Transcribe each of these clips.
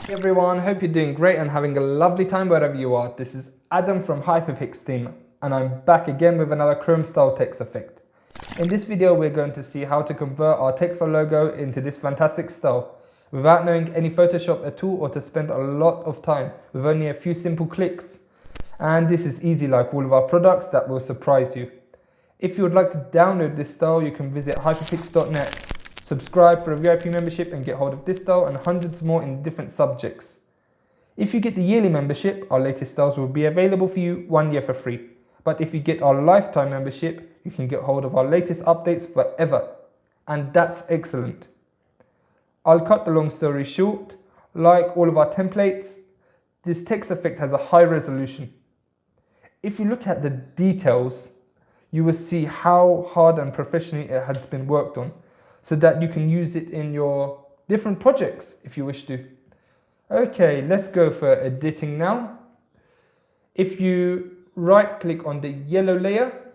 Hey everyone, hope you're doing great and having a lovely time wherever you are. This is Adam from Hyperpix team and I'm back again with another Chrome style text effect. In this video we're going to see how to convert our text or logo into this fantastic style without knowing any Photoshop at all or to spend a lot of time with only a few simple clicks. And this is easy like all of our products that will surprise you. If you would like to download this style, you can visit hyperpix.net. Subscribe for a VIP membership and get hold of this style and hundreds more in different subjects. If you get the yearly membership, our latest styles will be available for you 1 year for free. But if you get our lifetime membership, you can get hold of our latest updates forever. And that's excellent. I'll cut the long story short. Like all of our templates, this text effect has a high resolution. If you look at the details, you will see how hard and professionally it has been worked on, so that you can use it in your different projects if you wish to. Okay, let's go for editing now. If you right click on the yellow layer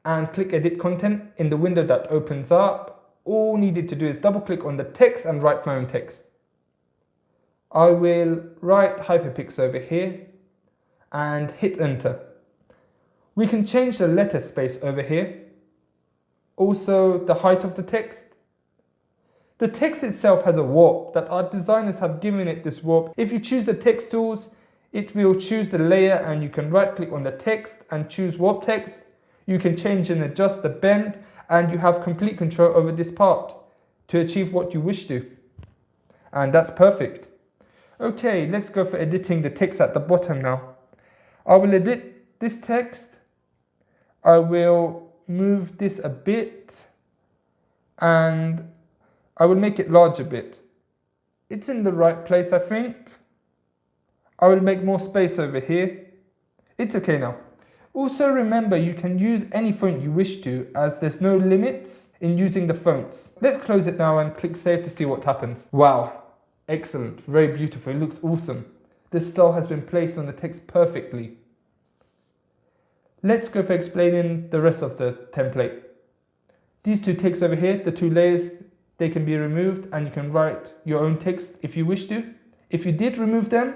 and click edit content in the window that opens up, all needed to do is double click on the text and write my own text. I will write Hyperpix over here and hit enter. We can change the letter space over here. Also, the height of the text. The text itself has a warp that our designers have given it this warp. If you choose the text tools, it will choose the layer and you can right click on the text and choose warp text. You can change and adjust the bend and you have complete control over this part to achieve what you wish to. And that's perfect. Okay, let's go for editing the text at the bottom now. I will edit this text. I will move this a bit and I will make it large a bit. It's in the right place, I think. I will make more space over here. It's okay now. Also remember, you can use any font you wish to, as there's no limits in using the fonts. Let's close it now and click save to see what happens. Wow, excellent, very beautiful, it looks awesome. This style has been placed on the text perfectly. Let's go for explaining the rest of the template. These two texts over here, the two layers, they can be removed and you can write your own text if you wish to. If you did remove them,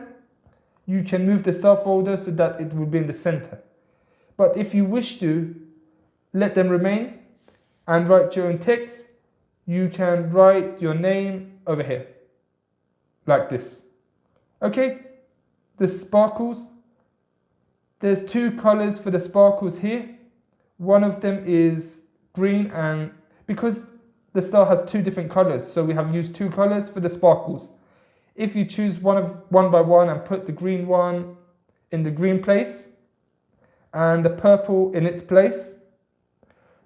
you can move the style folder so that it will be in the center. But if you wish to let them remain and write your own text, you can write your name over here, like this. Okay, the sparkles. There's two colors for the sparkles here. One of them is green, and because the style has two different colors, so we have used two colors for the sparkles. If you choose one by one and put the green one in the green place and the purple in its place,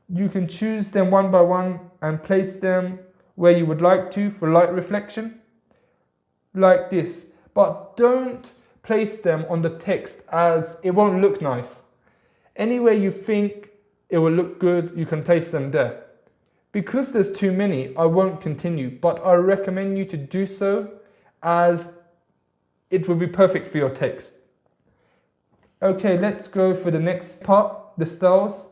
you can choose them one by one and place them where you would like to for light reflection, like this. But don't place them on the text as it won't look nice. Anywhere you think it will look good, you can place them there. Because there's too many, I won't continue, but I recommend you to do so as it will be perfect for your text. Okay, let's go for the next part, the styles.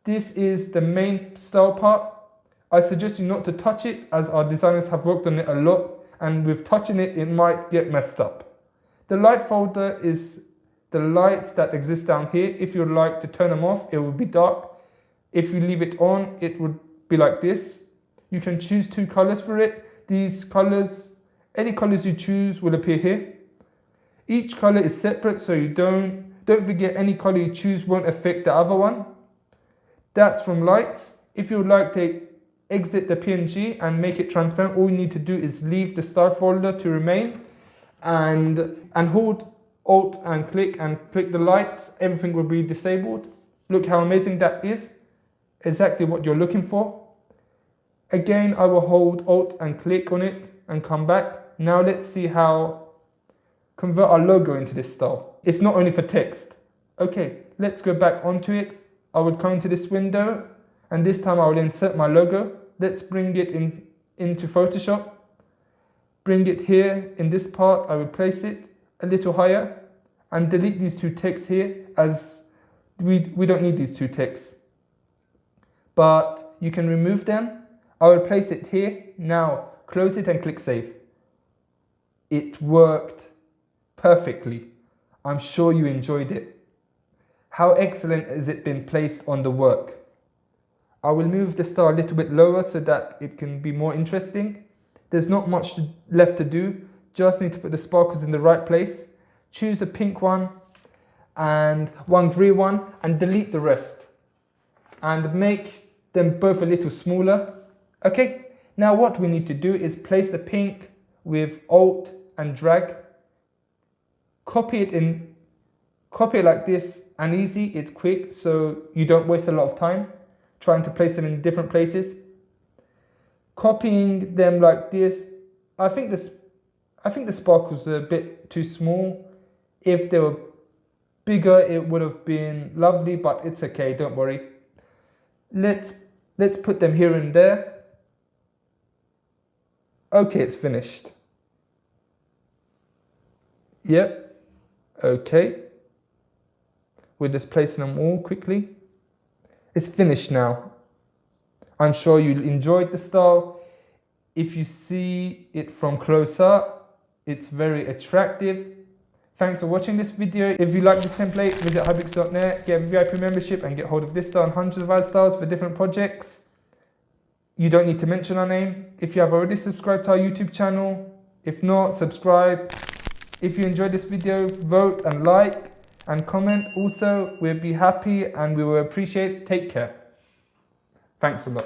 This is the main style part. I suggest you not to touch it as our designers have worked on it a lot, and with touching it, it might get messed up. The light folder is the lights that exist down here. If you'd like to turn them off, it will be dark. If you leave it on, it would be like this. You can choose two colors for it. These colors, any colors you choose will appear here. Each color is separate, so you don't forget any color you choose won't affect the other one. That's from lights. If you would like to exit the PNG and make it transparent, all you need to do is leave the style folder to remain and hold Alt and click the lights. Everything will be disabled. Look how amazing that is. Exactly what you're looking for. Again, I will hold Alt and click on it and come back. Now let's see how convert our logo into this style. It's not only for text. Okay, let's go back onto it. I will come into this window and this time I will insert my logo. Let's bring it into Photoshop. Bring it here in this part. I will place it a little higher and delete these two texts here as we don't need these two texts. But you can remove them. I will place it here. Now close it and click save. It worked perfectly. I'm sure you enjoyed it. How excellent has it been placed on the work? I will move the star a little bit lower so that it can be more interesting. There's not much left to do. Just need to put the sparkles in the right place. Choose a pink one and one green one and delete the rest. And make them both a little smaller. Okay, now what we need to do is place the pink with Alt and drag. Copy it like this, and easy, it's quick, so you don't waste a lot of time trying to place them in different places. Copying them like this, I think the sparkles are a bit too small. If they were bigger, it would have been lovely, but it's okay, don't worry. Let's put them here and there. Okay, it's finished. Yep. Okay. We're just placing them all quickly. It's finished now. I'm sure you enjoyed the style. If you see it from close up, it's very attractive. Thanks for watching this video. If you like this template, visit hybix.net, get a VIP membership and get hold of this style and hundreds of other styles for different projects. You don't need to mention our name. If you have already subscribed to our YouTube channel, if not, subscribe. If you enjoyed this video, vote and like and comment. Also, we'll be happy and we will appreciate. Take care. Thanks a lot.